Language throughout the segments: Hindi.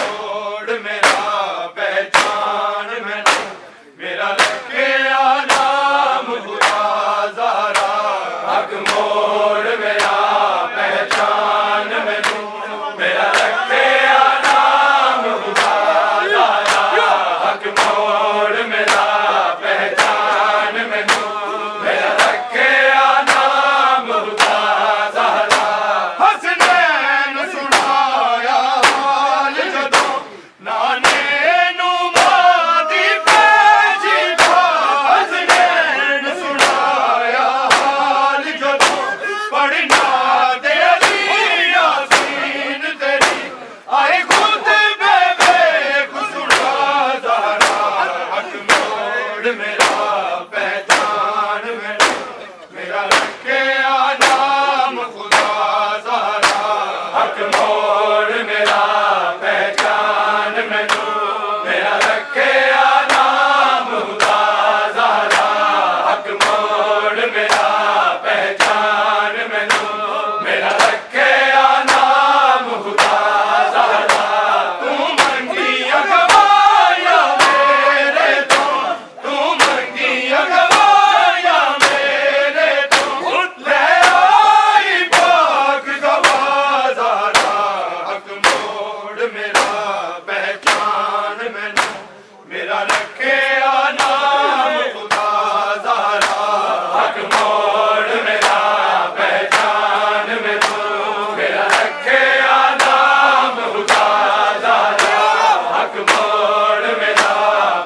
मोड़ मेरा पहचान मैनू मेरा रखिया नाम खुदा ज़ारा हक मोड़ मेरा पहचान मैनू मेरा रखिया नाम खुदा ज़ारा हक मोड़ मेरा पहचान मैनू मेरा रखिया नाम खुदा ज़ारा हसनैन सुनाया हाल जदों नाने नू मादी पैजी था हसनैन सुनाया हाल जदों पढ़ना दे अली यासीन तेरी आए खुद बेबेक सुना ज़ारा हक मोड़ मेरा पहचान मैनू मेरा रखिया नाम खुदा ज़ारा हक मोड़ मेरा पहचान मैनू मेरा रखिया नाम खुदा ज़ारा हक मोड़ मेरा पहचान मैनू मेरा रखिया नाम खुदा ज़ारा तू मंगी अगवाया मेरे तो तू मंगी अगवाया मेरे तो ले आई पाक गवा ज़ारा हक मोड़ मेरा पहचान मैनू मेरा रखिया नाम खुदा ज़ारा हक मोड़ मेरा पहचान मैनू मेरा रखिया नाम खुदा ज़ारा हक मोड़ मेरा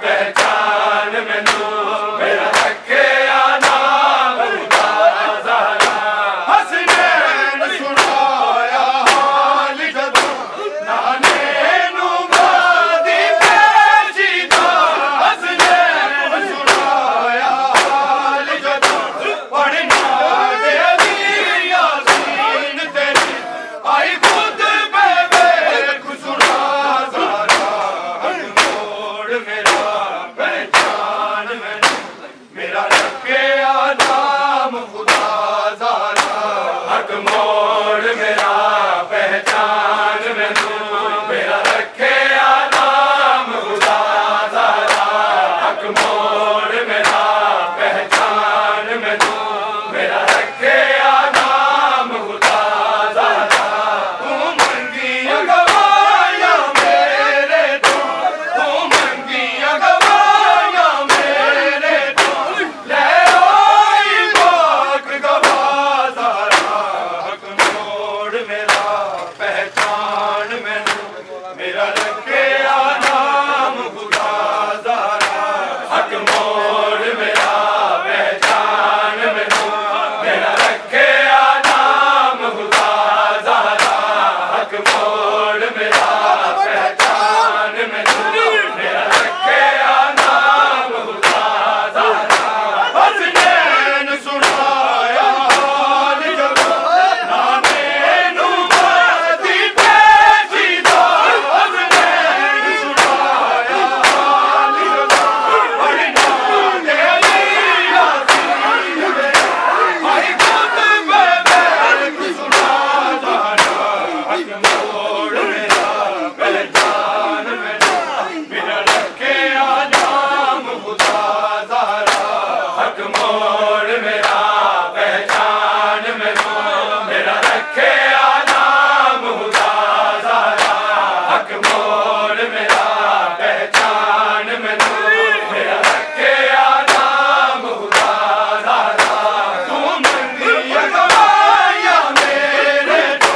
पहचान मैनू मेरा रखिया नाम खुदा ज़ारा हसनैन सुनाया हाल जदों नाने नू मादी पैजी था हसनैन सुनाया हाल जदों पढ़ना दे अली यासीन तेरी आई खुद बेबेक सुना ज़ारा हक मोड़ मेरा पहचान मैनू मेरा रखिया नाम खुदा ज़ारा हक मोड़ मेरा पहचान मैनू मेरा रखिया नाम खुदा ज़ारा हक मोड़ मेरा पहचान मैनू मेरा रखिया नाम खुदा ज़ारा तू मंगी अगवाया मेरे तो तू मंगी अगवाया मेरे तो ले आई पाक गवा ज़ारा हक मोड़ मेरा पहचान मैनू मेरा रखिया नाम खुदा ज़ारा हक मोड़ मेरा पहचान मैनू मेरा रखिया नाम खुदा ज़ारा हक मोड़ मेरा पहचान मैनू मेरा रखिया नाम खुदा ज़ारा हसनैन सुनाया हाल जदों नाने नू मादी पैजी था हसनैन सुनाया हाल जदों पढ़ना दे अली यासीन तेरी आई खुद बेबेक सुना ज़ारा हक मोड़ मेरा पहचान मैनू मेरा रखिया नाम खुदा ज़ारा हक मोड़ मेरा पहचान मैनू मेरा रखिया नाम खुदा ज़ारा हक मोड़ मेरा पहचान मैनू मेरा रखिया नाम खुदा ज़ारा तू मंगी अगवाया मेरे तो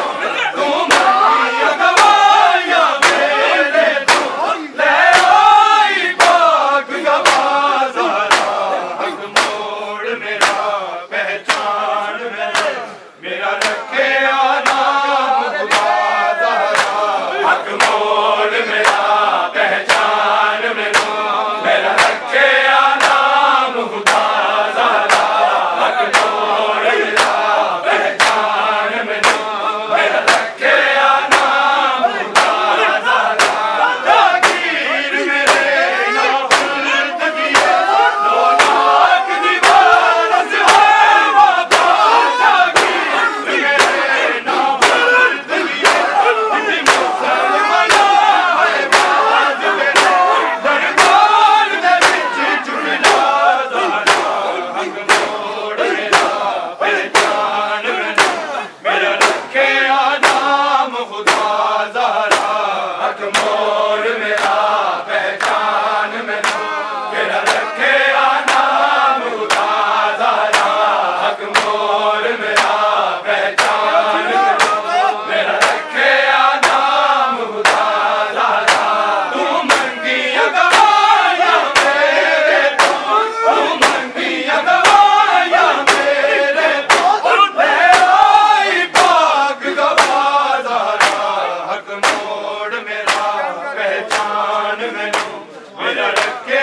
तू मंगी अगवाया मेरे तो ले आई पाक गवा ज़ारा हक मोड़ मेरा पहचान मैनू मेरा रखिया नाम खुदा ज़ारा हक मोड़ मेरा मोड़ मेरा पहचान मैनू मेरा रखे नाम खुदा ज़ारा हक मोड़ मेरा पहचान मैनू मेरा रखे नाम खुदा ज़ारा तू मंगियां गवाया मेरे तू मंगियां गवाया मेरे ले आई पाक गवाज़ारा हक मोड़ मेरा पहचान मैनू मेरा रखे